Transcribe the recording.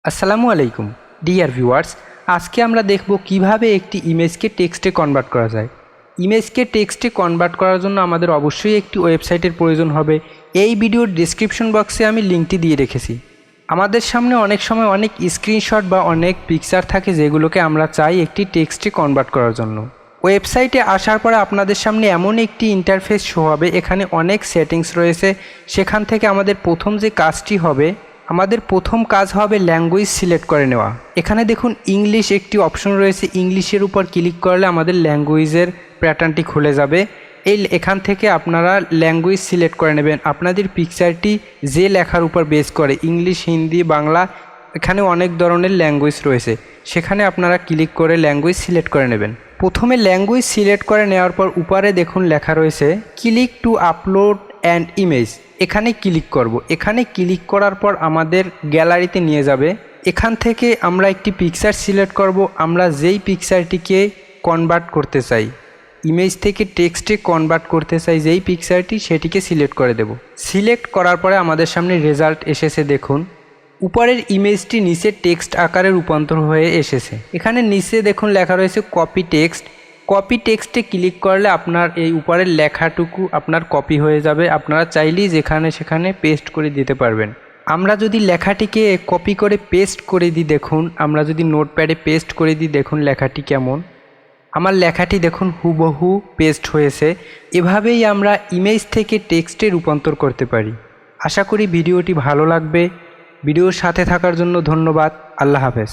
আসসালামু আলাইকুম dear viewers. আজকে আমরা দেখব কিভাবে একটি ইমেজকে টেক্সটে কনভার্ট করা যায়। ইমেজকে টেক্সটে কনভার্ট করার জন্য আমাদের অবশ্যই একটি ওয়েবসাইটের প্রয়োজন হবে। এই ভিডিওর ডেসক্রিপশন বক্সে আমি লিঙ্কটি দিয়ে রেখেছি। আমাদের সামনে অনেক সময় অনেক স্ক্রিনশট বা অনেক পিকচার থাকে যেগুলোকে আমরা চাই একটি টেক্সটে কনভার্ট করার জন্য। ওয়েবসাইটে আসার পরে আপনাদের সামনে এমন একটি ইন্টারফেস শো হবে। এখানে অনেক সেটিংস রয়েছে। সেখান থেকে আমাদের প্রথম যে কাজটি হবে, আমাদের প্রথম কাজ হবে ল্যাঙ্গুয়েজ সিলেক্ট করে নেওয়া। এখানে দেখুন ইংলিশ একটি অপশন রয়েছে। ইংলিশের উপর ক্লিক করলে আমাদের ল্যাঙ্গুয়েজের প্যাটার্নটি খুলে যাবে। এখান থেকে আপনারা ল্যাঙ্গুয়েজ সিলেক্ট করে নেবেন। আপনাদের পিকচারটি যে লেখার উপর বেস করে, ইংলিশ, হিন্দি, বাংলা, এখানে অনেক ধরনের ল্যাঙ্গুয়েজ রয়েছে। সেখানে আপনারা ক্লিক করে ল্যাঙ্গুয়েজ সিলেক্ট করে নেবেন। প্রথমে ল্যাঙ্গুয়েজ সিলেক্ট করে নেওয়ার পর উপরে দেখুন লেখা রয়েছে click to upload and image. এখানে ক্লিক করব। এখানে ক্লিক করার পর আমাদের গ্যালারিতে নিয়ে যাবে। এখান থেকে আমরা একটি পিকচার সিলেক্ট করব। আমরা যেই পিকচারটিকে কনভার্ট করতে চাই, ইমেজ থেকে টেক্সটে কনভার্ট করতে চাই যেই পিকচারটি, সেটিকে সিলেক্ট করে দেব। সিলেক্ট করার পরে আমাদের সামনে রেজাল্ট এসেছে। দেখুন উপরের ইমেজটি নিচে টেক্সট আকারে রূপান্তর হয়ে এসেছে। এখানে নিচে দেখুন লেখা রয়েছে কপি টেক্সট। কপি টেক্সটে ক্লিক করলে আপনার এই উপরের লেখাটুকু আপনার কপি হয়ে যাবে। আপনারা চাইলেই যেখানে সেখানে পেস্ট করে দিতে পারবেন। আমরা যদি লেখাটিকে কপি করে পেস্ট করে দিই, দেখুন আমরা যদি নোটপ্যাডে পেস্ট করে দিই, দেখুন লেখাটি কেমন। আমার লেখাটি দেখুন হুবহু পেস্ট হয়েছে। এভাবেই আমরা ইমেজ থেকে টেক্সটে রূপান্তর করতে পারি। আশা করি ভিডিওটি ভালো লাগবে। ভিডিওর সাথে থাকার জন্য ধন্যবাদ। আল্লাহ হাফেজ।